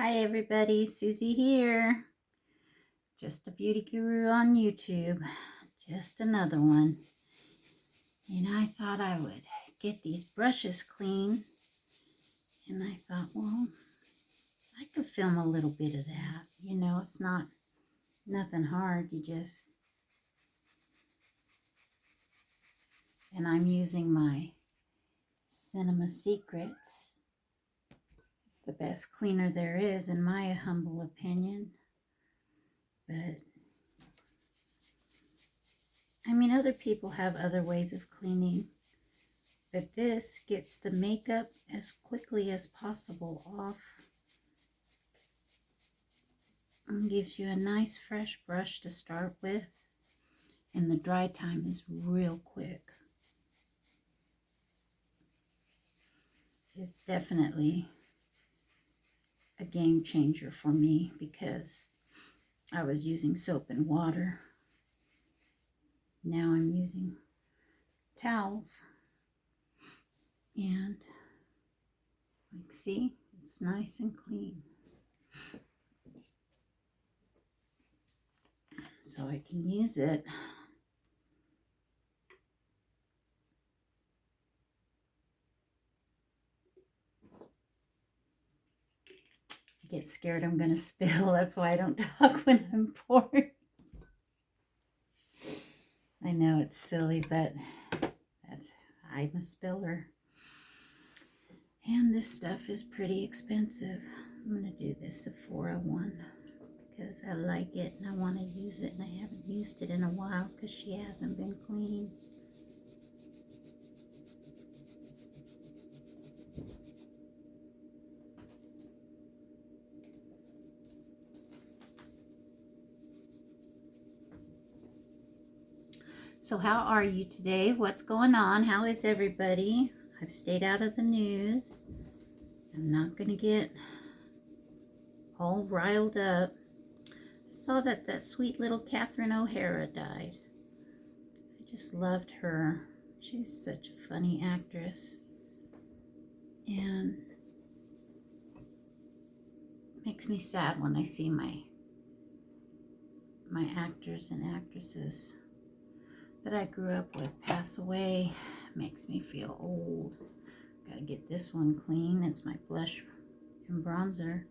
Hi everybody, Susie here. Just a beauty guru on YouTube. Just another one. And I thought I would get these brushes clean. And I thought, well, I could film a little bit of that. You know, it's not nothing hard. And I'm using my Cinema Secrets. It's the best cleaner there is in my humble opinion. But I mean, other people have other ways of cleaning, but this gets the makeup as quickly as possible off and gives you a nice fresh brush to start with, and the dry time is real quick. It's definitely a game changer for me because I was using soap and water. Now I'm using towels, and like, see, it's nice and clean. So I can use it I get scared I'm going to spill. That's why I don't talk when I'm pouring. I know it's silly, but I'm a spiller. And this stuff is pretty expensive. I'm going to do this Sephora one because I like it and I want to use it, and I haven't used it in a while because she hasn't been clean. So how are you today? What's going on? How is everybody? I've stayed out of the news. I'm not going to get all riled up. I saw that sweet little Catherine O'Hara died. I just loved her. She's such a funny actress. And it makes me sad when I see my actors and actresses that I grew up with pass away. It makes me feel old. Gotta get this one clean. It's my blush and bronzer.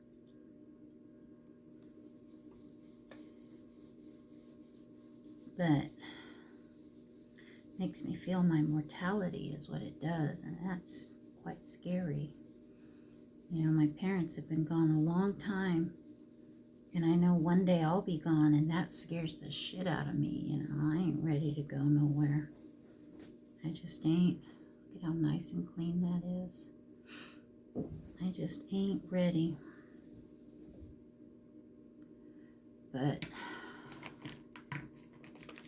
But makes me feel my mortality is what it does, and that's quite scary. You know, my parents have been gone a long time, and I know one day I'll be gone, and that scares the shit out of me. You know, I ain't ready to go nowhere. I just ain't. Look at how nice and clean that is. I just ain't ready. But,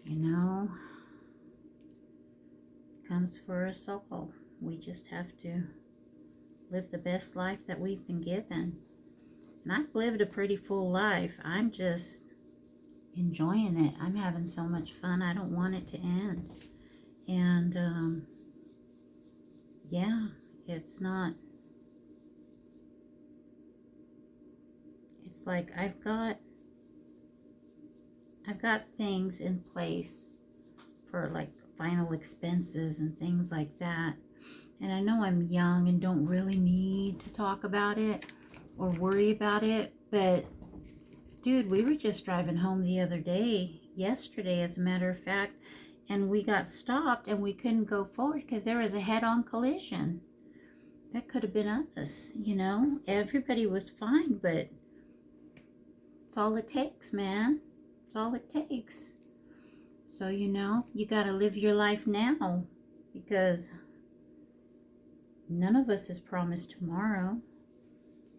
you know, it comes for us all. We just have to live the best life that we've been given. And I've lived a pretty full life. I'm just enjoying it. I'm having so much fun. I don't want it to end. And yeah, it's not. It's like I've got things in place for like final expenses and things like that. And I know I'm young and don't really need to talk about it or worry about it, but dude, we were just driving home the other day, yesterday as a matter of fact, and we got stopped and we couldn't go forward because there was a head-on collision. That could have been us, you know. Everybody was fine, but it's all it takes, man. It's all it takes. So, you know, you got to live your life now because none of us is promised tomorrow.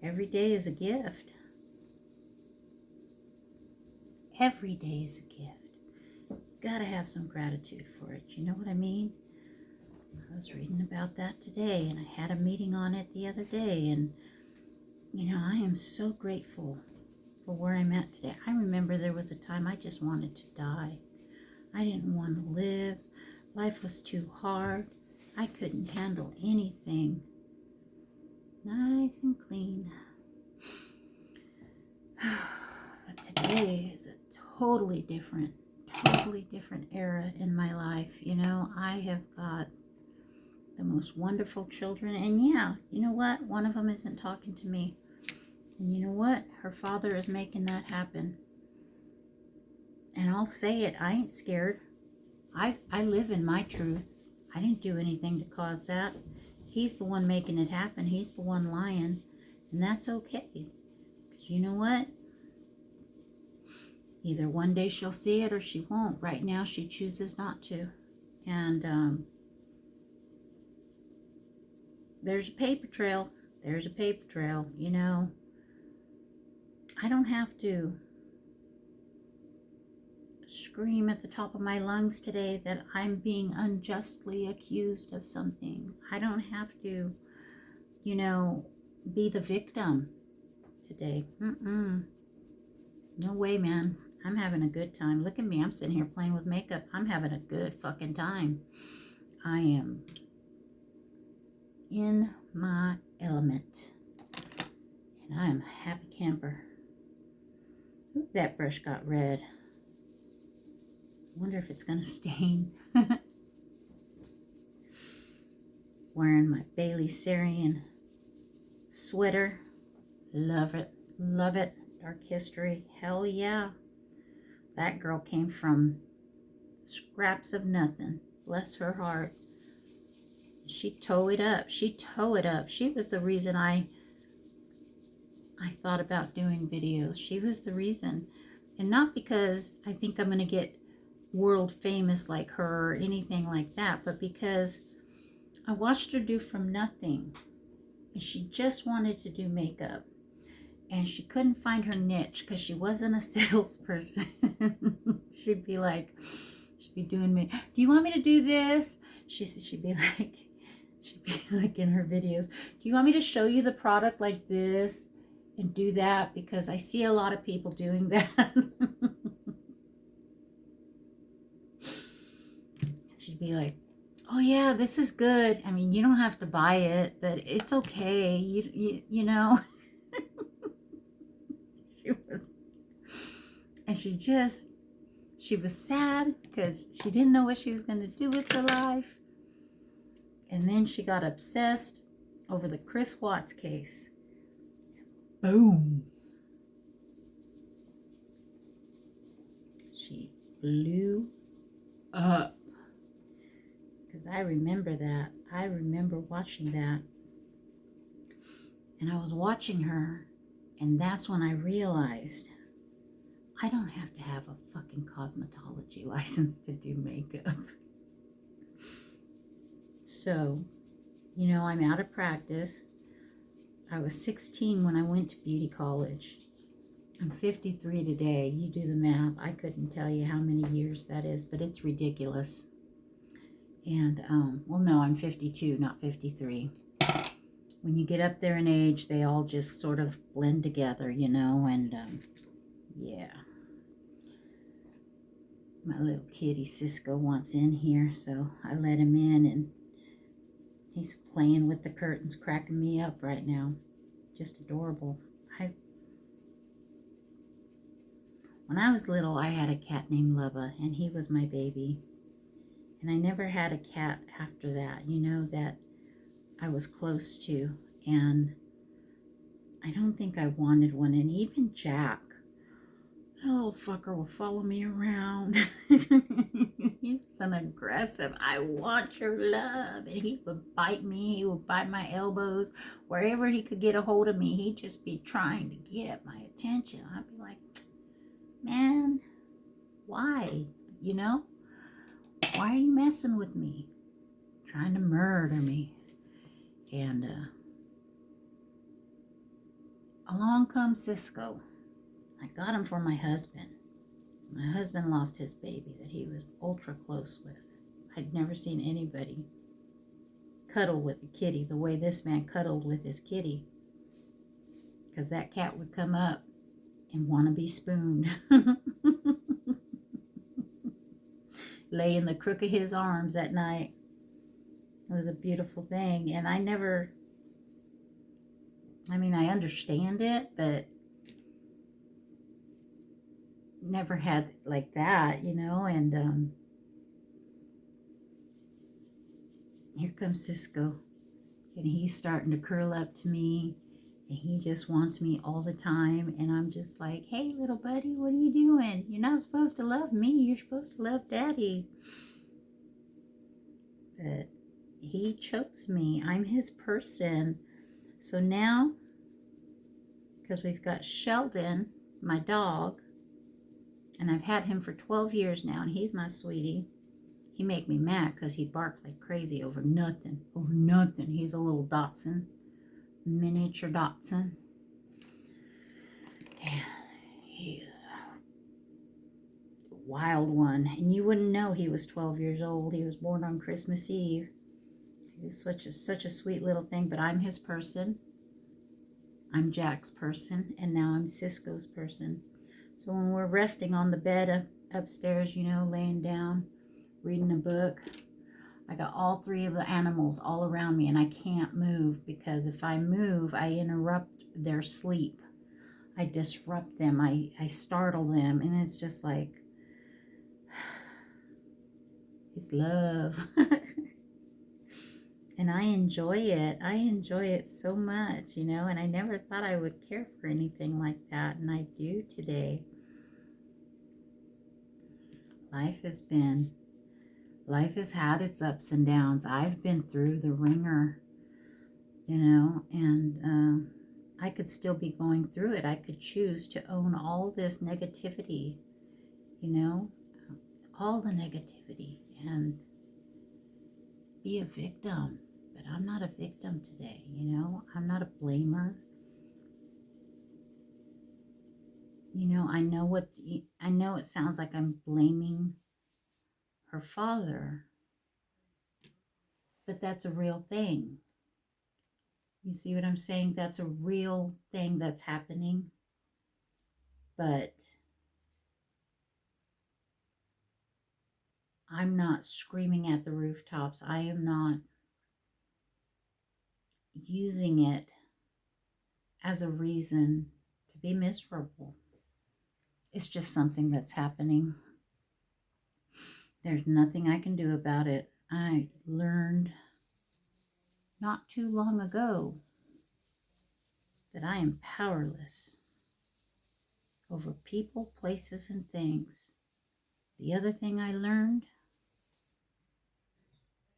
Every day is a gift. Every day is a gift. You got to have some gratitude for it. You know what I mean? I was reading about that today, and I had a meeting on it the other day, and you know, I am so grateful for where I'm at today. I remember there was a time I just wanted to die. I didn't want to live. Life was too hard. I couldn't handle anything. Nice and clean. But today is a totally different era in my life. You know, I have got the most wonderful children. And yeah, you know what? One of them isn't talking to me. And you know what? Her father is making that happen. And I'll say it, I ain't scared. I live in my truth. I didn't do anything to cause that. He's the one making it happen. He's the one lying. And that's okay. Because you know what? Either one day she'll see it or she won't. Right now she chooses not to. And there's a paper trail. There's a paper trail. You know, I don't have to scream at the top of my lungs today that I'm being unjustly accused of something. I don't have to, you know, be the victim today. No way, man. I'm having a good time. Look at me. I'm sitting here playing with makeup. I'm having a good fucking time. I am in my element. And I am a happy camper. Ooh, that brush got red. Wonder if it's gonna stain. Wearing my Bailey Sarian sweater. Love it. Love it. Dark history. Hell yeah. That girl came from scraps of nothing. Bless her heart. She tore it up. She tore it up. She was the reason I thought about doing videos. She was the reason. And not because I think I'm going to get world famous like her or anything like that, but because I watched her do from nothing. And she just wanted to do makeup. And she couldn't find her niche because she wasn't a salesperson. She'd be doing me. Do you want me to do this? She'd be like in her videos, do you want me to show you the product like this and do that? Because I see a lot of people doing that. She'd be like, oh yeah, this is good. I mean, you don't have to buy it, but it's okay. You know. She was sad because she didn't know what she was going to do with her life. And then she got obsessed over the Chris Watts case. Boom. She blew up. Because I remember that. I remember watching that. And I was watching her, and that's when I realized I don't have to have a fucking cosmetology license to do makeup. So, you know, I'm out of practice. I was 16 when I went to beauty college. I'm 53 today. You do the math. I couldn't tell you how many years that is, but it's ridiculous. And, well, no, I'm 52, not 53. When you get up there in age, they all just sort of blend together, you know, and, yeah. My little kitty Cisco wants in here, so I let him in, and he's playing with the curtains, cracking me up right now. Just adorable. When I was little, I had a cat named Lubba, and he was my baby. And I never had a cat after that, you know, that I was close to. And I don't think I wanted one. And even Jack, that little fucker will follow me around. He's an aggressive, I want your love. And he would bite me. He would bite my elbows. Wherever he could get a hold of me, he'd just be trying to get my attention. I'd be like, man, why? You know? Why are you messing with me? Trying to murder me. And along comes Cisco. I got him for my husband. My husband lost his baby that he was ultra close with. I'd never seen anybody cuddle with a kitty the way this man cuddled with his kitty. Because that cat would come up and want to be spooned. Lay in the crook of his arms at night. It was a beautiful thing. And I understand it, but never had like that, you know. And here comes Cisco, and he's starting to curl up to me, and he just wants me all the time. And I'm just like, hey, little buddy, what are you doing? You're not supposed to love me. You're supposed to love daddy. But he chokes me. I'm his person. So now, because we've got Sheldon, my dog, and I've had him for 12 years now, and he's my sweetie. He make me mad because he barked like crazy over nothing. Over nothing. He's a little Dachshund. Miniature Dachshund. And he is a wild one. And you wouldn't know he was 12 years old. He was born on Christmas Eve. He was such a sweet little thing. But I'm his person. I'm Jack's person. And now I'm Cisco's person. So when we're resting on the bed upstairs, you know, laying down, reading a book, I got all three of the animals all around me, and I can't move because if I move, I interrupt their sleep. I disrupt them. I startle them, and it's just like, it's love. And I enjoy it. I enjoy it so much, you know, and I never thought I would care for anything like that, and I do today. Life has had its ups and downs. I've been through the ringer, you know, and I could still be going through it. I could choose to own all this negativity, you know, all the negativity, and be a victim. But I'm not a victim today, you know. I'm not a blamer. You know, I know it sounds like I'm blaming her father, but that's a real thing. You see what I'm saying? That's a real thing that's happening. But I'm not screaming at the rooftops. I am not using it as a reason to be miserable. It's just something that's happening. There's nothing I can do about it. I learned not too long ago that I am powerless over people, places, and things. The other thing I learned,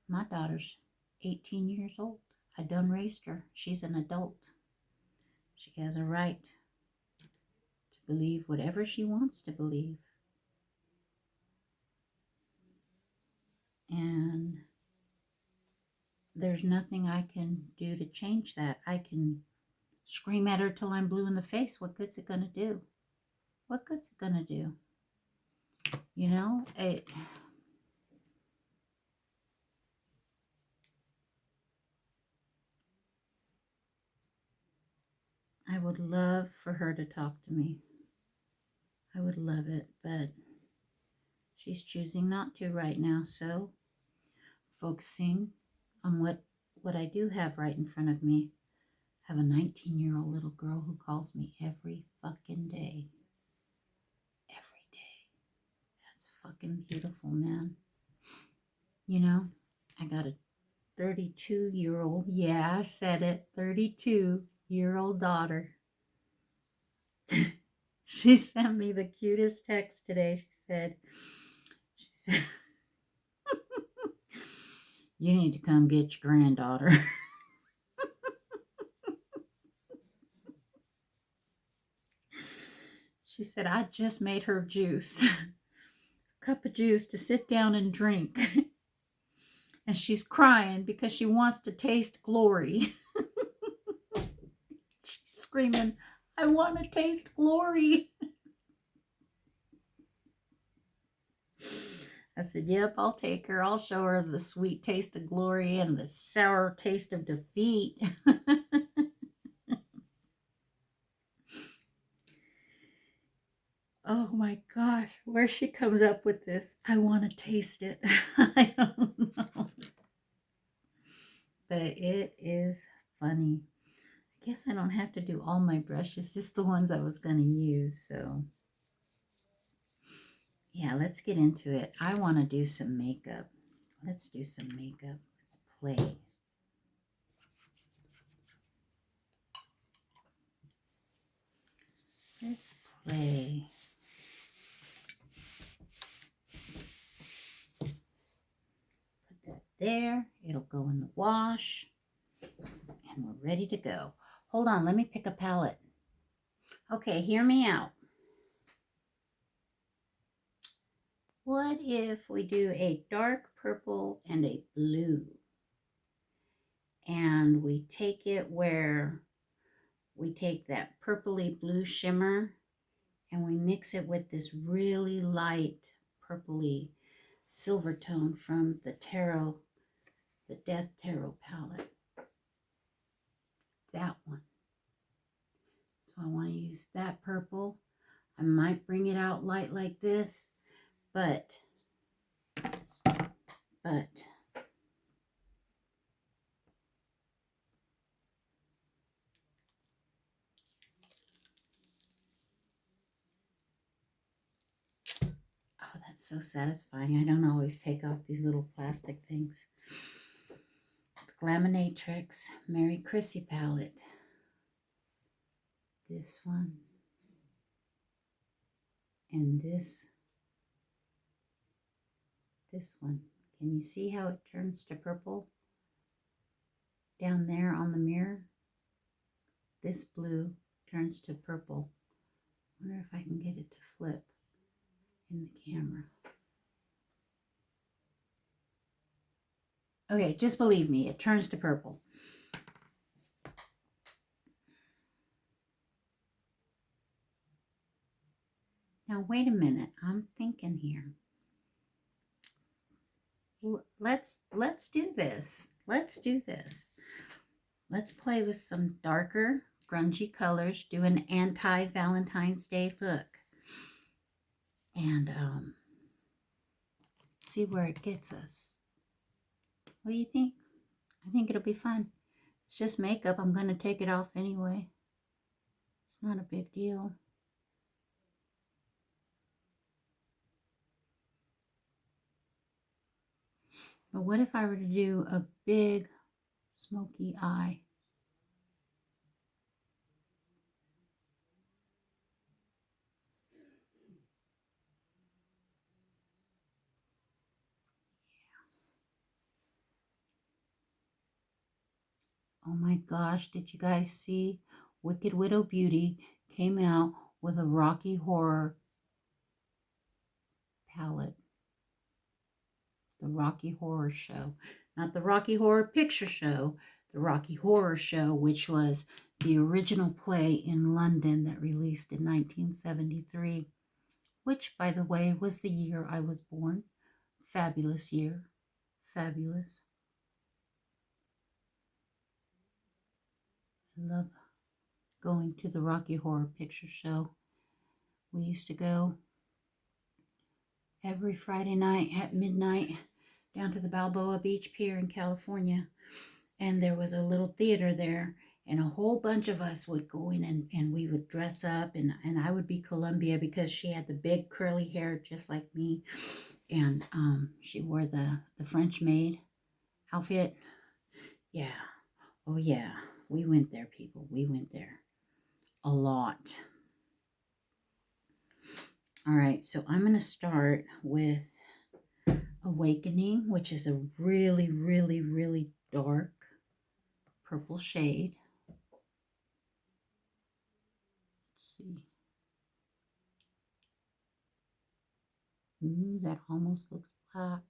my daughter's 18 years old. I done raised her. She's an adult. She has a right to believe whatever she wants to believe. And there's nothing I can do to change that. I can scream at her till I'm blue in the face. What good's it gonna do? What good's it gonna do? You know, I would love for her to talk to me. I would love it, but she's choosing not to right now. So focusing on what I do have right in front of me. I have a 19-year-old little girl who calls me every fucking day. Every day. That's fucking beautiful, man. You know, I got a 32-year-old, yeah, I said it, 32-year-old daughter. She sent me the cutest text today. She said, you need to come get your granddaughter. She said, I just made her juice, a cup of juice to sit down and drink. And she's crying because she wants to taste glory. She's screaming, I want to taste glory. I said, yep, I'll take her. I'll show her the sweet taste of glory and the sour taste of defeat. Oh my gosh, where she comes up with this, I want to taste it. I don't know. But it is funny. I guess I don't have to do all my brushes, just the ones I was going to use. So Yeah, let's get into it. I want to do some makeup. Let's do some makeup. Let's play. Let's play. Put that there. It'll go in the wash. And we're ready to go. Hold on, let me pick a palette. Okay, hear me out. What if we do a dark purple and a blue? And we take it where we take that purpley blue shimmer and we mix it with this really light purpley silver tone from the tarot, the Death Tarot palette. That one. So I want to use that purple. I might bring it out light like this, but oh, that's so satisfying. I don't always take off these little plastic things. The Glaminatrix Mary Chrissy palette. This one. And this one. Can you see how it turns to purple down there on the mirror? This blue turns to purple. I wonder if I can get it to flip in the camera. Okay, just believe me, it turns to purple. Now, wait a minute. I'm thinking here. Let's do this. Let's do this. Let's play with some darker, grungy colors. Do an anti-Valentine's Day look. And see where it gets us. What do you think? I think it'll be fun. It's just makeup. I'm going to take it off anyway. It's not a big deal. But what if I were to do a big smoky eye? Oh my gosh, did you guys see? Wicked Widow Beauty came out with a Rocky Horror palette. The Rocky Horror Show. Not the Rocky Horror Picture Show, the Rocky Horror Show, which was the original play in London that released in 1973, which, by the way, was the year I was born. Fabulous year. Fabulous. I love going to the Rocky Horror Picture Show. We used to go every Friday night at midnight down to the Balboa Beach Pier in California. And there was a little theater there, and a whole bunch of us would go in and we would dress up, and I would be Columbia because she had the big curly hair just like me. And she wore the French maid outfit. Yeah. Oh, yeah. We went there, people. We went there a lot. All right. So I'm going to start with Awakening, which is a really, really, really dark purple shade. Let's see. Ooh, that almost looks black.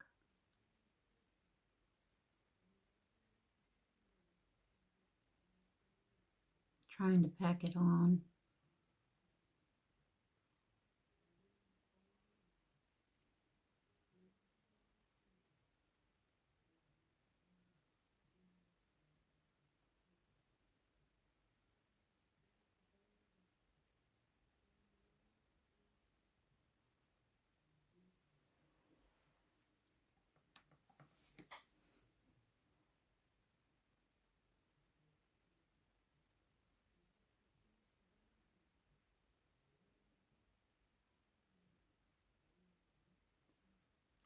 Trying to pack it on.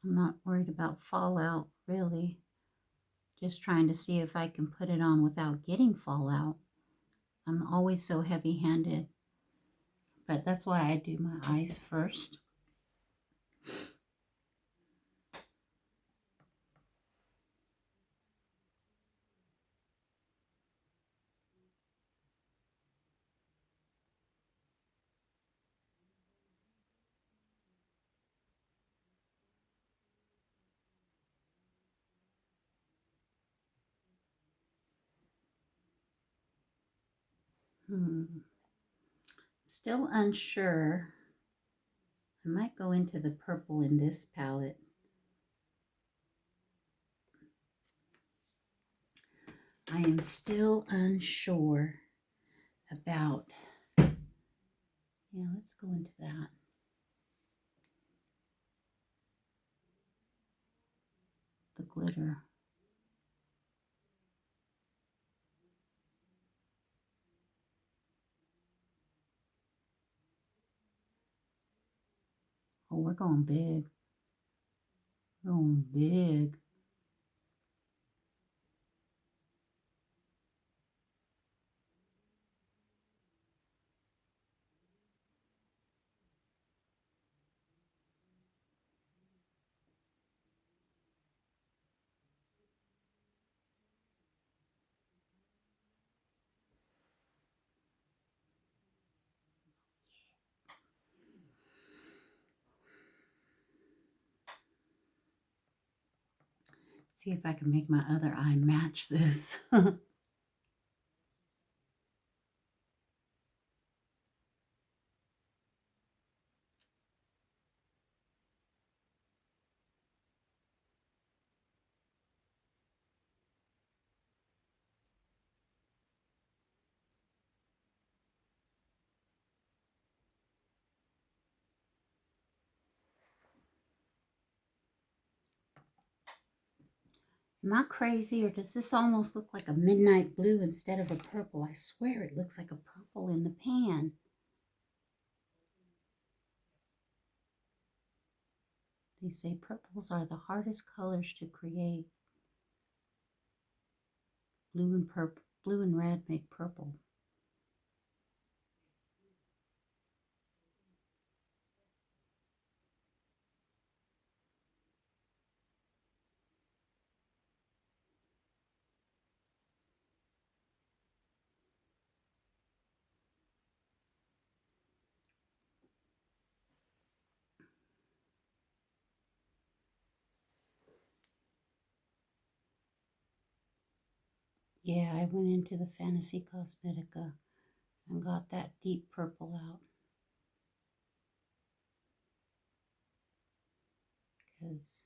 I'm not worried about fallout, really. Just trying to see if I can put it on without getting fallout. I'm always so heavy-handed, but that's why I do my eyes first. Still unsure. I might go into the purple in this palette. I am still unsure about, yeah, let's go into that. The glitter. Oh, we're going big. We're going big. See if I can make my other eye match this. Am I crazy, or does this almost look like a midnight blue instead of a purple? I swear it looks like a purple in the pan. They say purples are the hardest colors to create. Blue and red make purple. Yeah, I went into the Fantasy Cosmetica and got that deep purple out. Because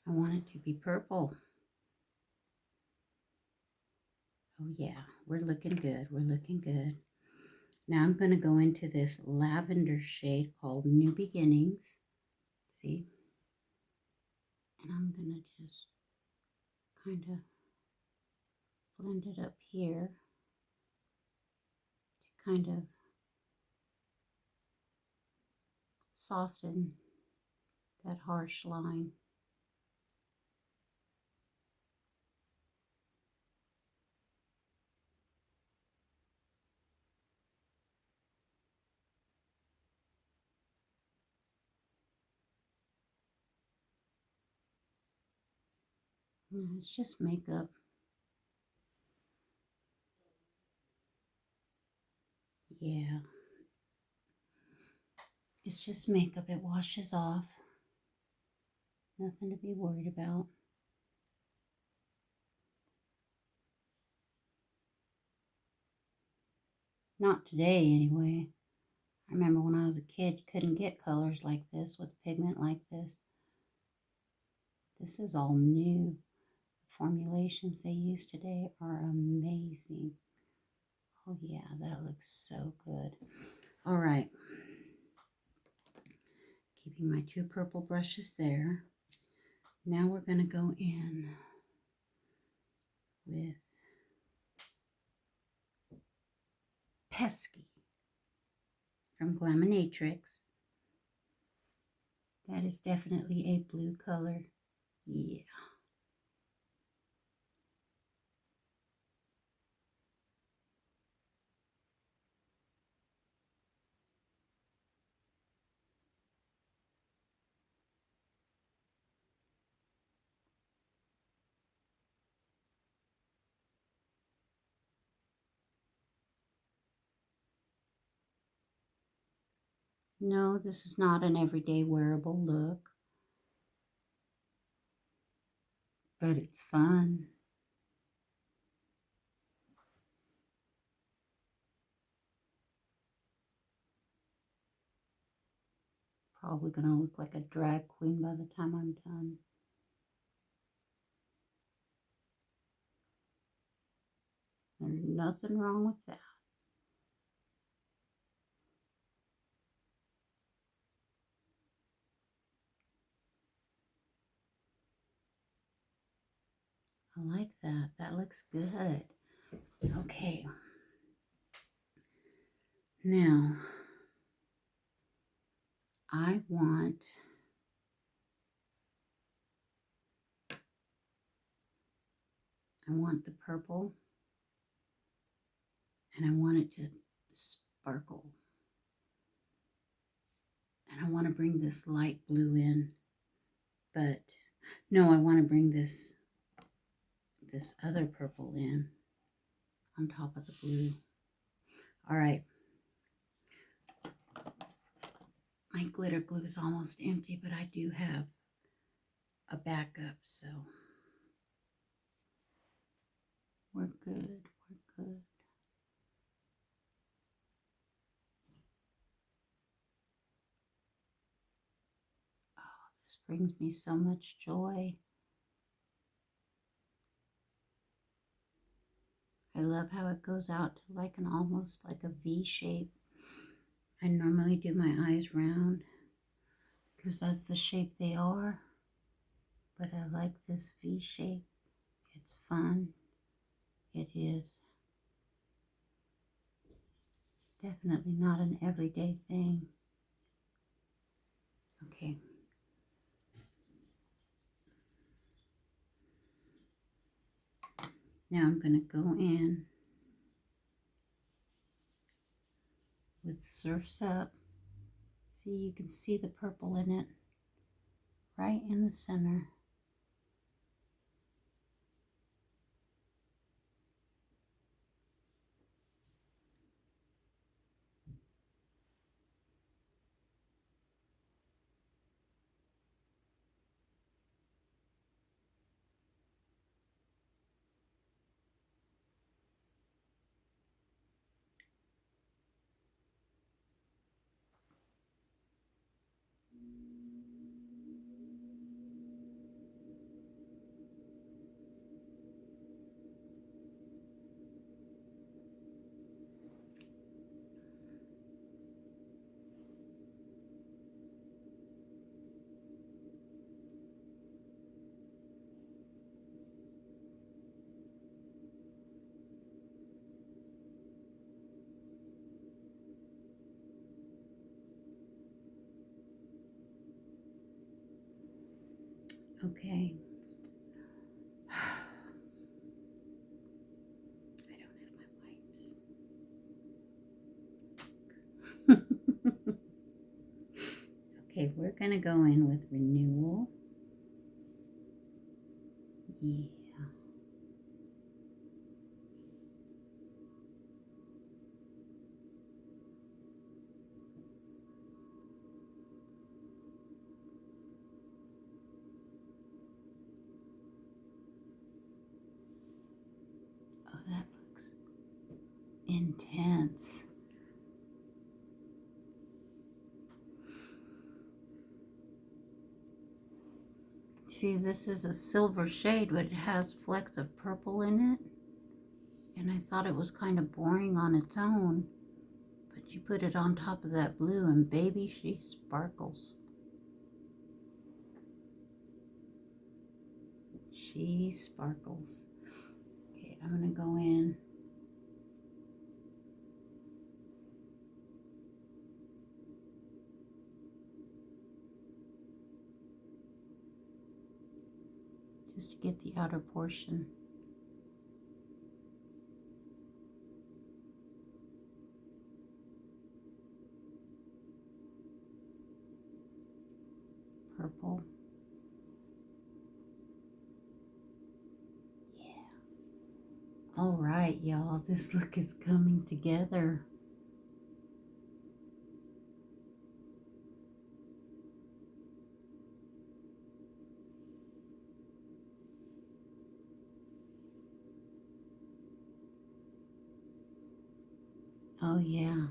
I want it to be purple. Oh yeah, we're looking good. We're looking good. Now I'm going to go into this lavender shade called New Beginnings. See? And I'm going to just kind of blend it up here to kind of soften that harsh line. It's just makeup. Yeah. It's just makeup. It washes off. Nothing to be worried about. Not today, anyway. I remember when I was a kid, you couldn't get colors like this with pigment like this. This is all new. The formulations they use today are amazing. Oh yeah, that looks so good. All right. Putting my 2 purple brushes there. Now we're going to go in with Pesky from Glaminatrix. That is definitely a blue color. Yeah. No, this is not an everyday wearable look, but it's fun. Probably going to look like a drag queen by the time I'm done. There's nothing wrong with that. I like that. That looks good. Okay. Now, I want the purple, and I want it to sparkle. And I want to bring this light blue in, but no, I want to bring this other purple in on top of the blue. All right. My glitter glue is almost empty, but I do have a backup, so we're good. We're good. Oh, this brings me so much joy. I love how it goes out to like an almost like a V shape. I normally do my eyes round because that's the shape they are, but I like this V shape. It's fun. It is definitely not an everyday thing. Okay. Now I'm going to go in with Surf's Up. See, you can see the purple in it right in the center. Okay. I don't have my wipes. Okay, we're going to go in with Renewal. Yeah. Oh, that looks intense. See, this is a silver shade, but it has flecks of purple in it. And I thought it was kind of boring on its own. But you put it on top of that blue, and baby, she sparkles. She sparkles. Okay, I'm going to go in. Just to get the outer portion. Purple. Yeah. All right, y'all. This look is coming together. Oh, yeah.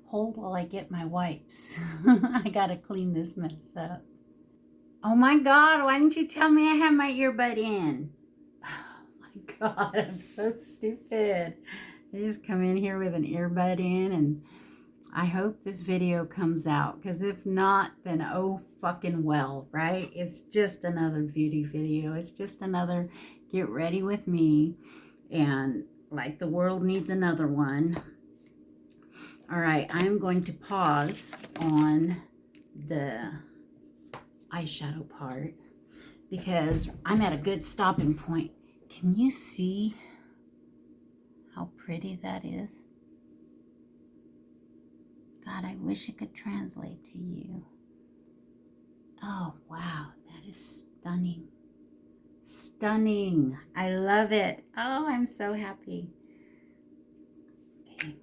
Hold while I get my wipes. I gotta clean this mess up. Oh my God, why didn't you tell me I had my earbud in? Oh my God, I'm so stupid. I just come in here with an earbud in, and I hope this video comes out, because if not, then oh fucking well, right? It's just another beauty video. It's just another get ready with me, and like the world needs another one. All right, I'm going to pause on the eyeshadow part because I'm at a good stopping point. Can you see how pretty that is? God, I wish it could translate to you. Oh, wow, that is stunning. Stunning. I love it. Oh, I'm so happy. Okay,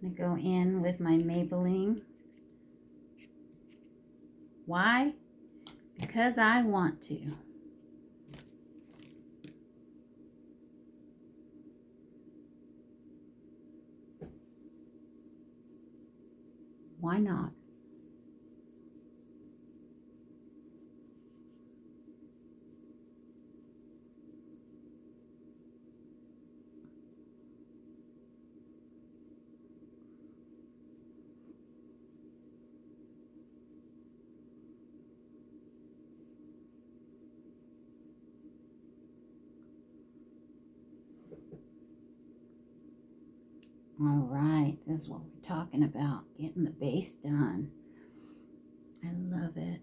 I'm gonna go in with my Maybelline. Why? Because I want to. Why not? All right, this is what we're talking about, getting the base done. I love it.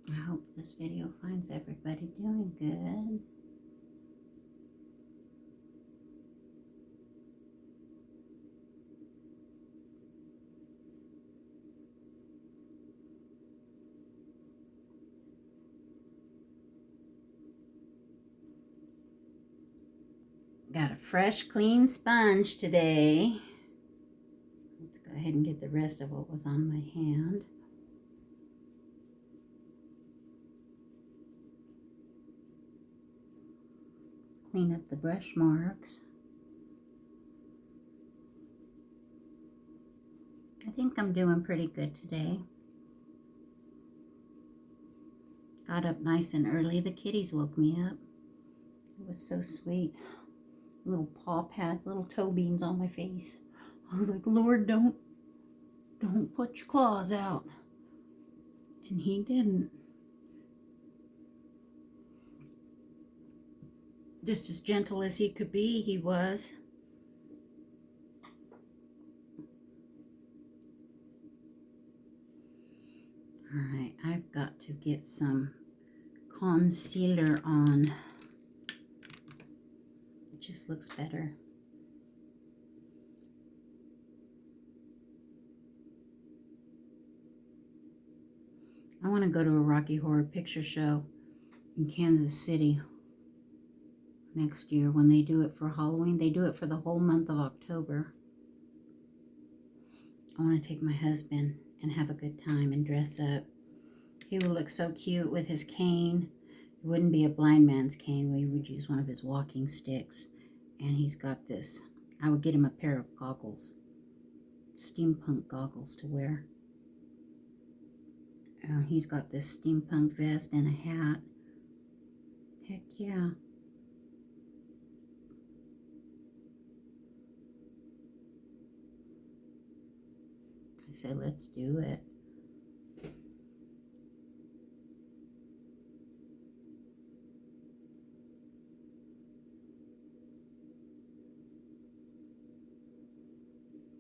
I hope this video finds everybody doing good. Got a fresh, clean sponge today. Let's go ahead and get the rest of what was on my hand. Clean up the brush marks. I think I'm doing pretty good today. Got up nice and early. The kitties woke me up. It was so sweet. Little paw pads, little toe beans on my face. I was like, Lord, don't put your claws out. And he didn't. Just as gentle as he could be, he was. All right, I've got to get some concealer on. It just looks better. I want to go to a Rocky Horror Picture Show in Kansas City next year when they do it for Halloween. They do it for the whole month of October. I want to take my husband and have a good time and dress up. He would look so cute with his cane. It wouldn't be a blind man's cane. We would use one of his walking sticks. And he's got this. I would get him a pair of goggles. Steampunk goggles to wear. He's got this steampunk vest and a hat. Heck yeah. I say, let's do it.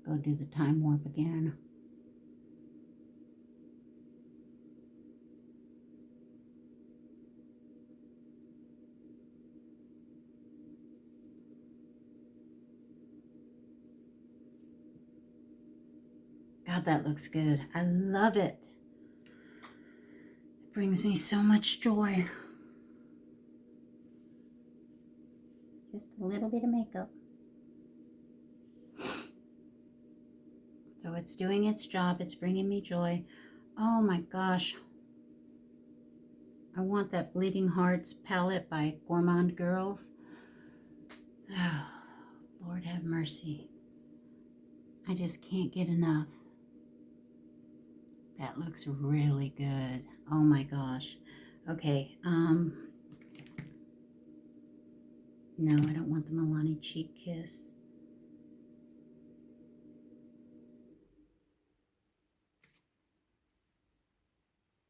Go do the time warp again. God, that looks good. I love it. It brings me so much joy. Just a little bit of makeup. So it's doing its job. It's bringing me joy. Oh my gosh. I want that Bleeding Hearts palette by Gourmand Girls. Oh, Lord have mercy. I just can't get enough. That looks really good. Oh my gosh. Okay. No, I don't want the Milani Cheek Kiss.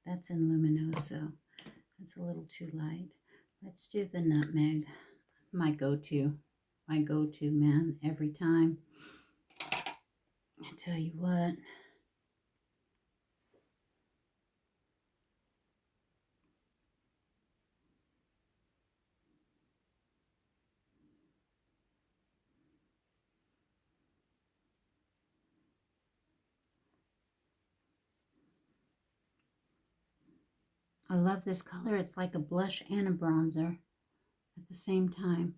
That's in Luminoso. That's a little too light. Let's do the Nutmeg. My go-to. My go-to, man. Every time. I tell you what. I love this color. It's like a blush and a bronzer at the same time.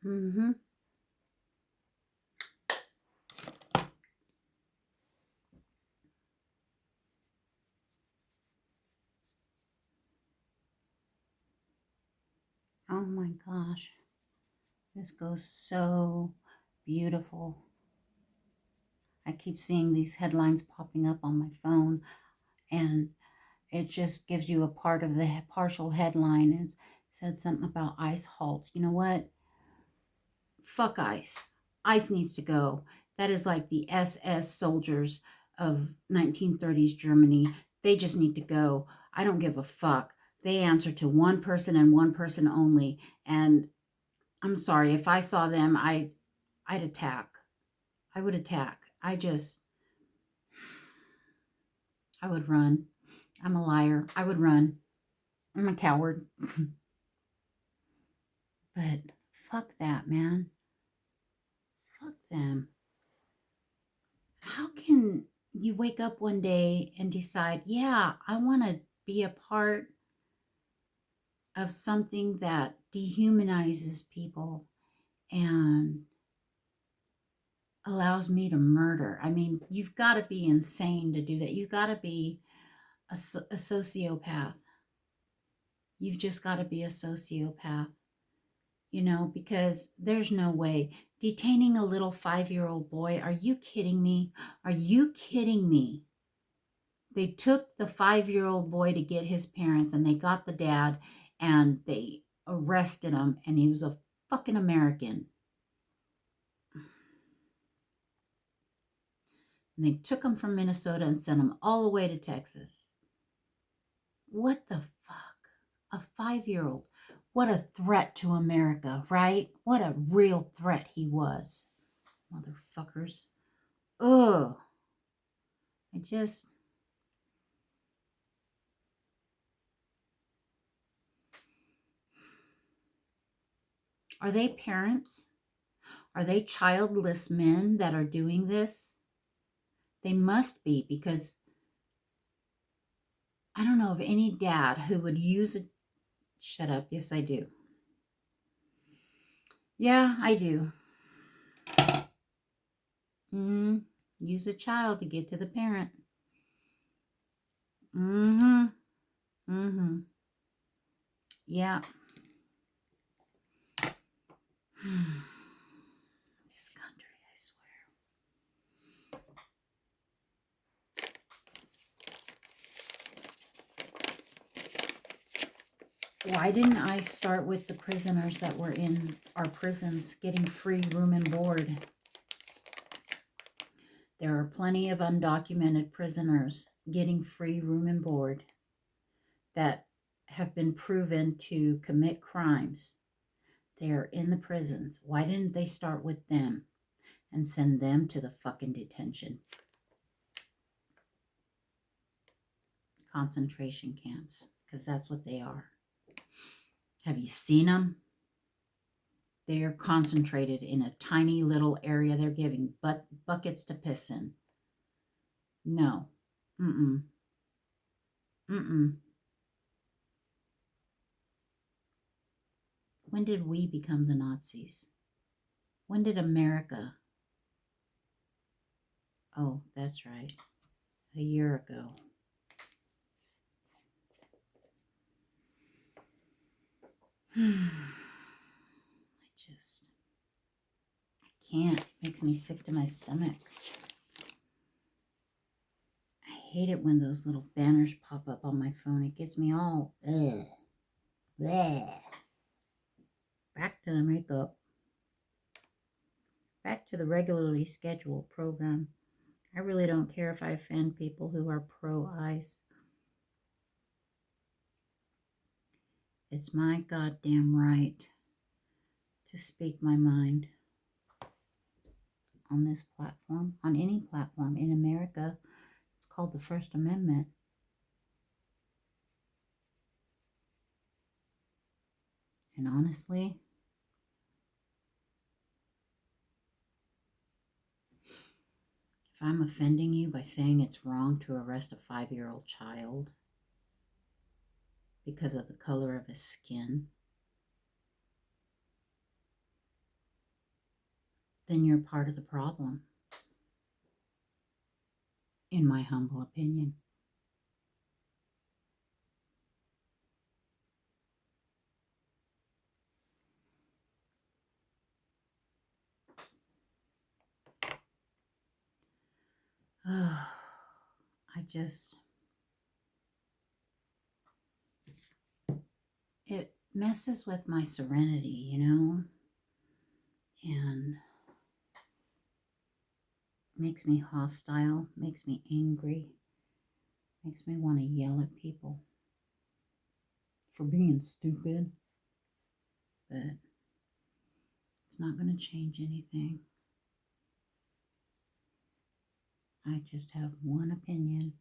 Oh my gosh. This goes so beautiful. I keep seeing these headlines popping up on my phone, and it just gives you a part of the partial headline. And it said something about ice halts. You know what? Fuck ICE. ICE needs to go. That is like the SS soldiers of 1930s Germany. They just need to go. I don't give a fuck. They answer to one person and one person only. And I'm sorry, if I saw them, I'd attack. I would attack. I would run. I'm a liar. I would run. I'm a coward. But fuck that, man. Fuck them. How can you wake up one day and decide, yeah, I want to be a part of something that dehumanizes people and allows me to murder? I mean, you've got to be insane to do that. You've got to be a sociopath. You've just got to be a sociopath, you know, because there's no way. Detaining a little 5-year-old boy, are you kidding me? Are you kidding me? They took the 5-year-old boy to get his parents, and they got the dad, and they arrested him, and he was a fucking American. And they took him from Minnesota and sent him all the way to Texas. What the fuck? A 5-year-old. What a threat to America, right? What a real threat he was. Motherfuckers. Ugh. Are they parents? Are they childless men that are doing this? They must be, because I don't know of any dad who would use a... Shut up. Yes, I do. Yeah, I do. Use a child to get to the parent. Yeah. This country, I swear. Why didn't I start with the prisoners that were in our prisons getting free room and board? There are plenty of undocumented prisoners getting free room and board that have been proven to commit crimes. They are in the prisons. Why didn't they start with them and send them to the fucking detention concentration camps? Because that's what they are. Have you seen them? They are concentrated in a tiny little area. They're giving buckets to piss in. No. Mm-mm. Mm-mm. When did we become the Nazis? When did America? Oh, that's right. A year ago. I can't. It makes me sick to my stomach. I hate it when those little banners pop up on my phone. It gets me all, ugh. Bleh. Back to the makeup. Back to the regularly scheduled program. I really don't care if I offend people who are pro-ICE. It's my goddamn right to speak my mind on this platform, on any platform in America. It's called the First Amendment. And honestly, if I'm offending you by saying it's wrong to arrest a 5-year-old child because of the color of his skin, then you're part of the problem, in my humble opinion. It messes with my serenity, and makes me hostile, makes me angry, makes me want to yell at people for being stupid. But it's not going to change anything. I just have one opinion.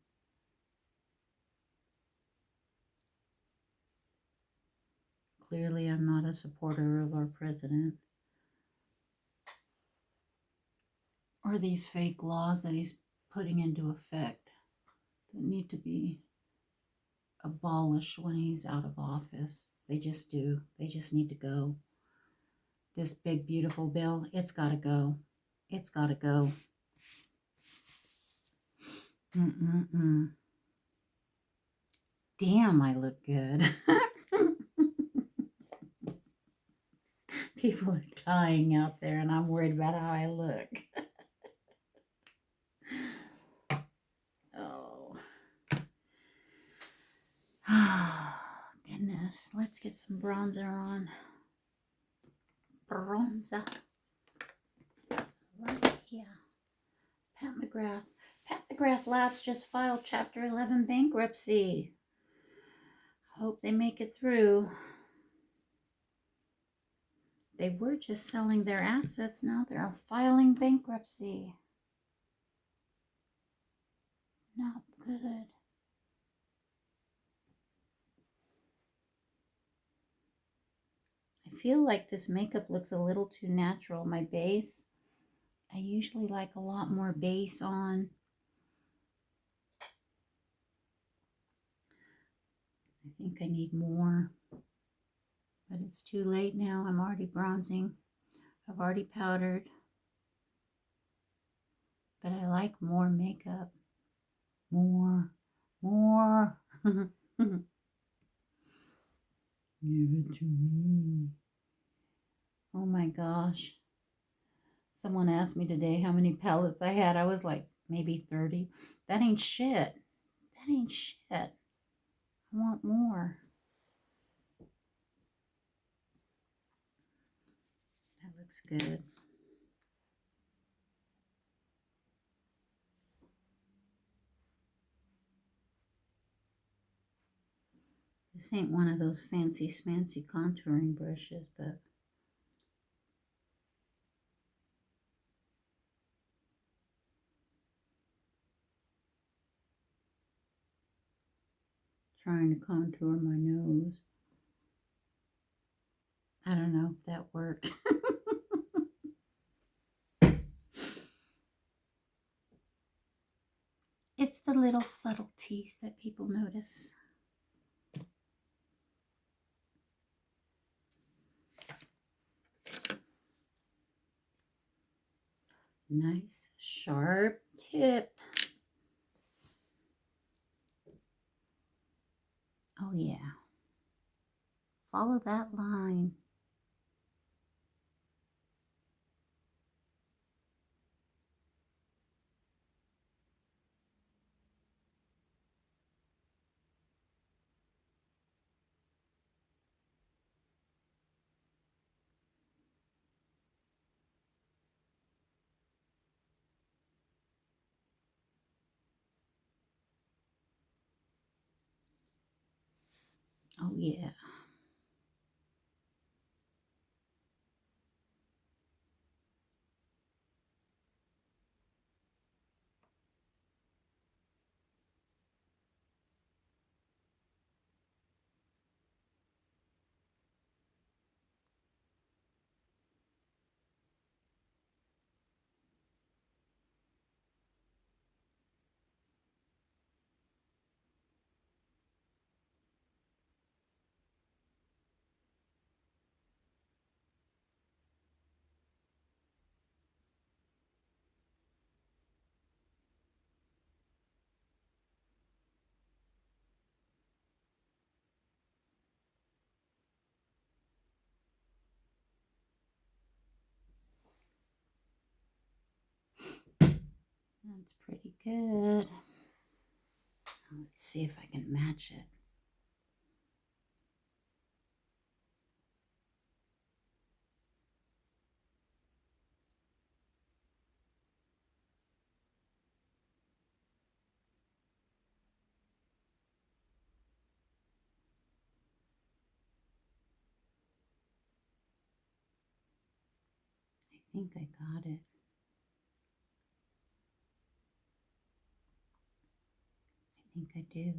Clearly, I'm not a supporter of our president or these fake laws that he's putting into effect that need to be abolished when he's out of office. They just do. They just need to go. This big, beautiful bill, it's got to go. It's got to go. Damn, I look good. People are dying out there, and I'm worried about how I look. Oh, goodness. Let's get some bronzer on. Bronzer. Right here. Pat McGrath. Pat McGrath Labs just filed Chapter 11 bankruptcy. I hope they make it through. They were just selling their assets. Now they're filing bankruptcy. Not good. I feel like this makeup looks a little too natural. My base, I usually like a lot more base on. I think I need more, but it's too late now. I'm already bronzing. I've already powdered, but I like more makeup. More. Give it to me. Oh my gosh. Someone asked me today how many palettes I had. I was like, maybe 30. That ain't shit. That ain't shit. I want more. That looks good. This ain't one of those fancy smancy contouring brushes, but trying to contour my nose. I don't know if that worked. It's the little subtleties that people notice. Nice sharp tip. Oh yeah. Follow that line. Oh yeah. That's pretty good. Let's see if I can match it. I think I got it. I think I do.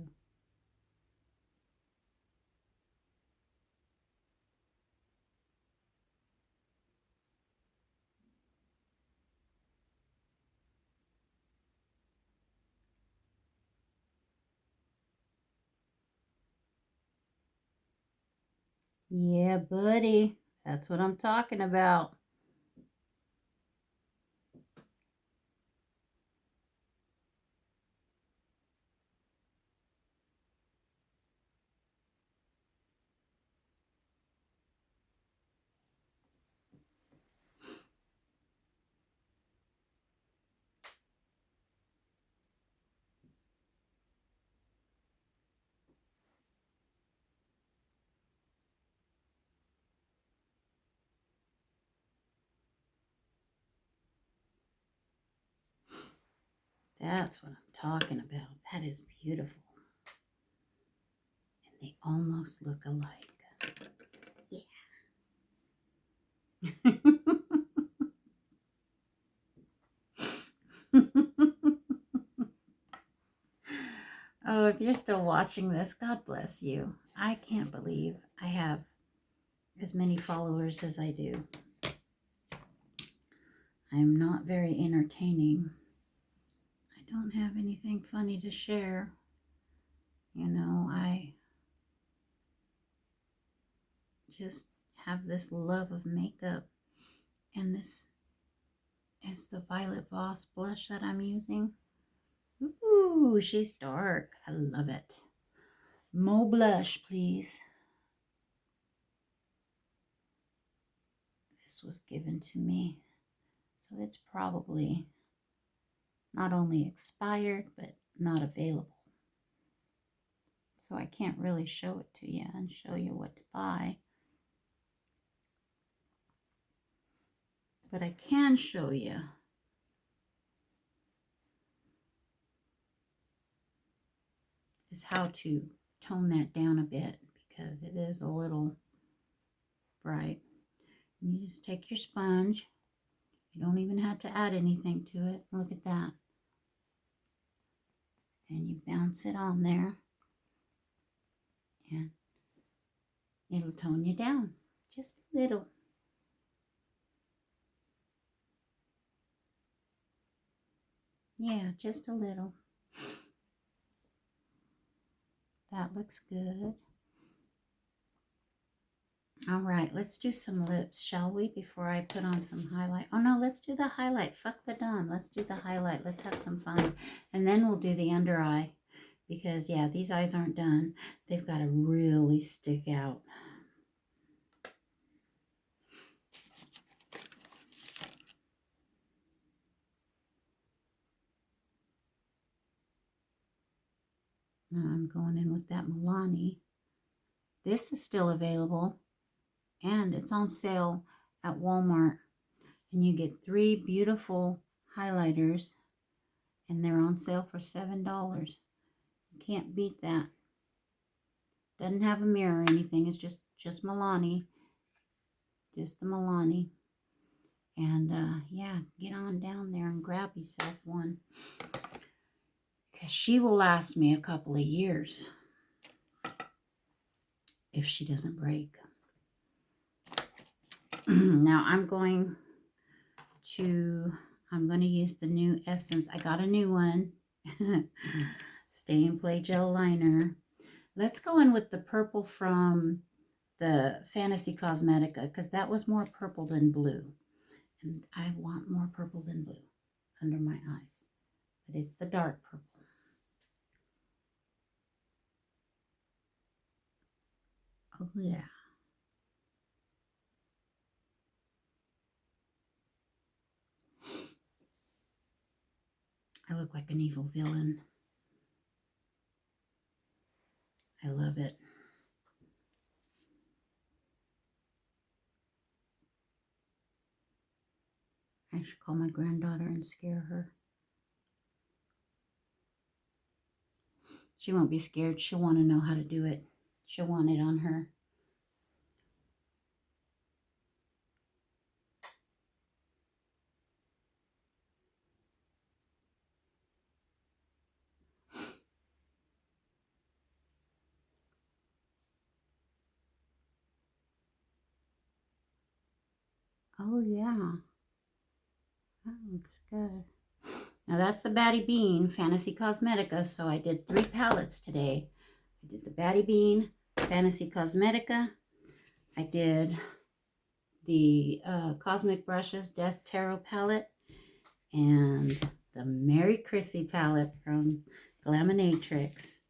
Yeah, buddy. That's what I'm talking about. That's what I'm talking about. That is beautiful. And they almost look alike. Yeah. Oh, if you're still watching this, God bless you. I can't believe I have as many followers as I do. I'm not very entertaining. I don't have anything funny to share. You know, I just have this love of makeup, and this is the Violet Voss blush that I'm using. Ooh, she's dark. I love it. Mo blush, please. This was given to me, so it's probably not only expired, but not available. So I can't really show it to you and show you what to buy. But I can show you is how to tone that down a bit, because it is a little bright. You just take your sponge. You don't even have to add anything to it. Look at that. And you bounce it on there. And it'll tone you down. Just a little. Yeah, just a little. That looks good. All right, let's do some lips, shall we? Before I put on some highlight. Oh no, let's do the highlight. Fuck the dun. Let's do the highlight. Let's have some fun. And then we'll do the under eye. Because, yeah, these eyes aren't done. They've got to really stick out. Now I'm going in with that Milani. This is still available. And it's on sale at Walmart. And you get 3 beautiful highlighters. And they're on sale for $7. You can't beat that. Doesn't have a mirror or anything. It's just Milani. Just the Milani. And, yeah, get on down there and grab yourself one. Because she will last me a couple of years. If she doesn't break. Now I'm going to use the new Essence. I got a new one. Stay and Play Gel Liner. Let's go in with the purple from the Fantasy Cosmetica, because that was more purple than blue. And I want more purple than blue under my eyes. But it's the dark purple. Oh, yeah. I look like an evil villain. I love it. I should call my granddaughter and scare her. She won't be scared. She'll want to know how to do it. She'll want it on her. Oh, yeah. That looks good. Now, that's the Batty Bean Fantasy Cosmetica. So I did 3 palettes today. I did the Batty Bean Fantasy Cosmetica. I did the Cosmic Brushes Death Tarot palette. And the Merry Chrissy palette from Glaminatrix.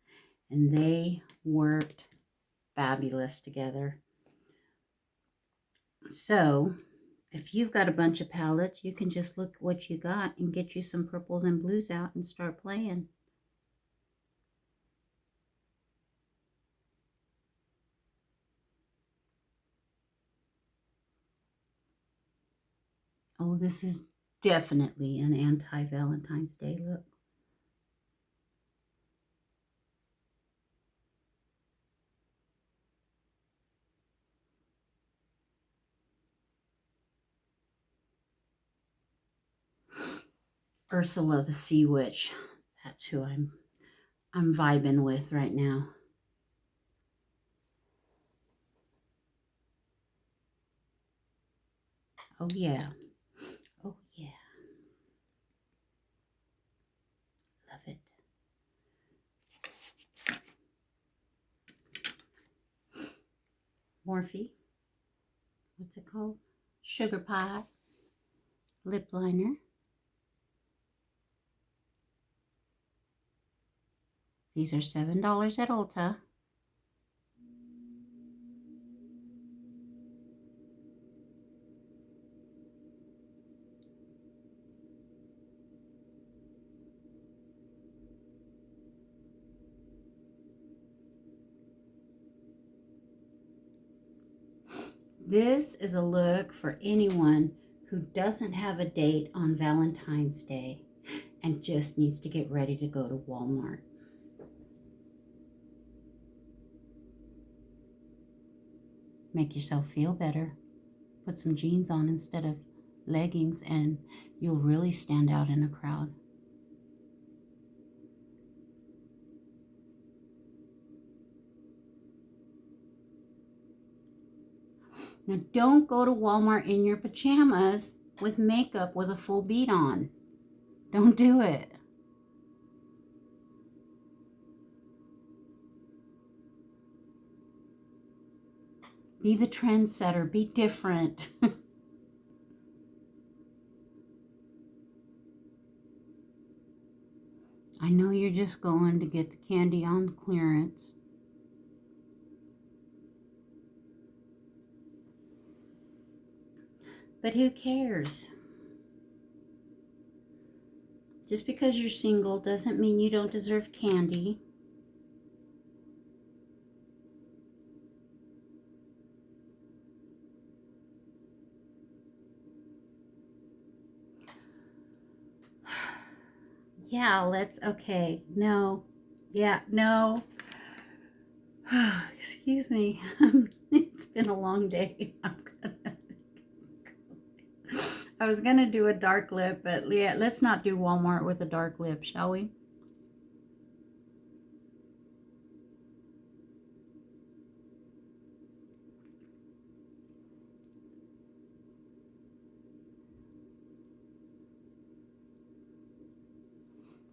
And they worked fabulous together. So, if you've got a bunch of palettes, you can just look what you got and get you some purples and blues out and start playing. Oh, this is definitely an anti-Valentine's Day look. Ursula the Sea Witch. That's who I'm vibing with right now. Oh, yeah. Oh, yeah. Love it. Morphe. What's it called? Sugar Pie. Lip liner. These are $7 at Ulta. This is a look for anyone who doesn't have a date on Valentine's Day and just needs to get ready to go to Walmart. Make yourself feel better. Put some jeans on instead of leggings, and you'll really stand out in a crowd. Now, don't go to Walmart in your pajamas with makeup with a full beat on. Don't do it. Be the trendsetter. Be different. I know you're just going to get the candy on clearance. But who cares? Just because you're single doesn't mean you don't deserve candy. Yeah, okay. No. Yeah, no. Excuse me. It's been a long day. I was gonna do a dark lip, but yeah, let's not do Walmart with a dark lip, shall we?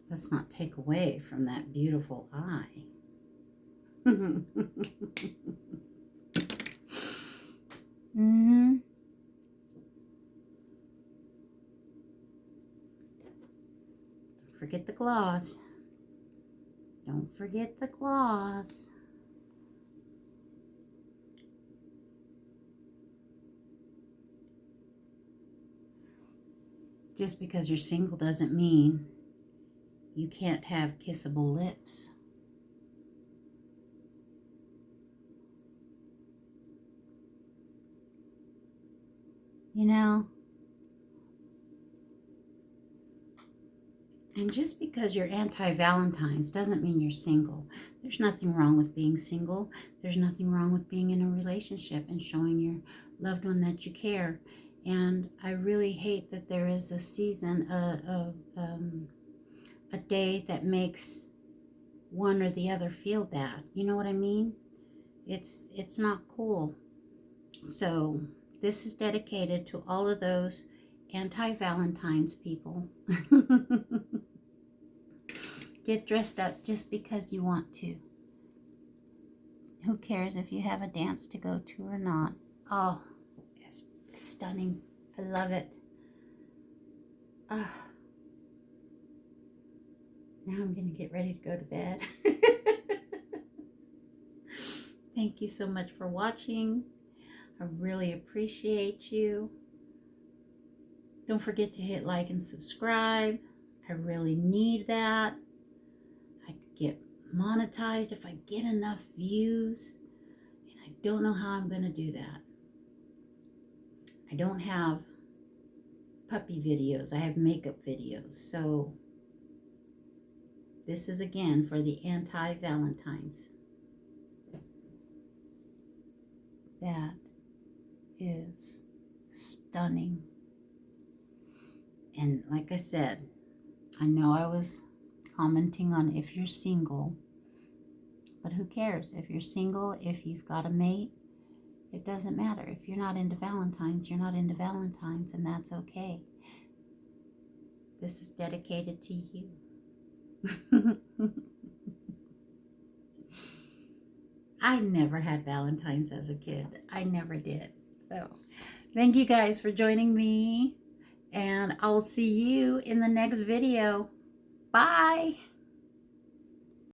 Let's not take away from that beautiful eye. Mm-hmm. Don't forget the gloss. Don't forget the gloss. Just because you're single doesn't mean you can't have kissable lips. You know? And just because you're anti-Valentines doesn't mean you're single. There's nothing wrong with being single. There's nothing wrong with being in a relationship and showing your loved one that you care. And I really hate that there is a season, a day that makes one or the other feel bad. You know what I mean? It's not cool. So this is dedicated to all of those anti-Valentines people. Get dressed up just because you want to. Who cares if you have a dance to go to or not? Oh, it's stunning. I love it. Oh. Now I'm going to get ready to go to bed. Thank you so much for watching. I really appreciate you. Don't forget to hit like and subscribe. I really need that. I could get monetized if I get enough views. And I don't know how I'm going to do that. I don't have puppy videos. I have makeup videos. So this is again for the anti-Valentines. That is stunning. And like I said, I know I was commenting on if you're single, but who cares? If you're single, if you've got a mate, it doesn't matter. If you're not into Valentines, you're not into Valentines, and that's okay. This is dedicated to you. I never had Valentines as a kid. I never did. So thank you guys for joining me, and I'll see you in the next video. Bye.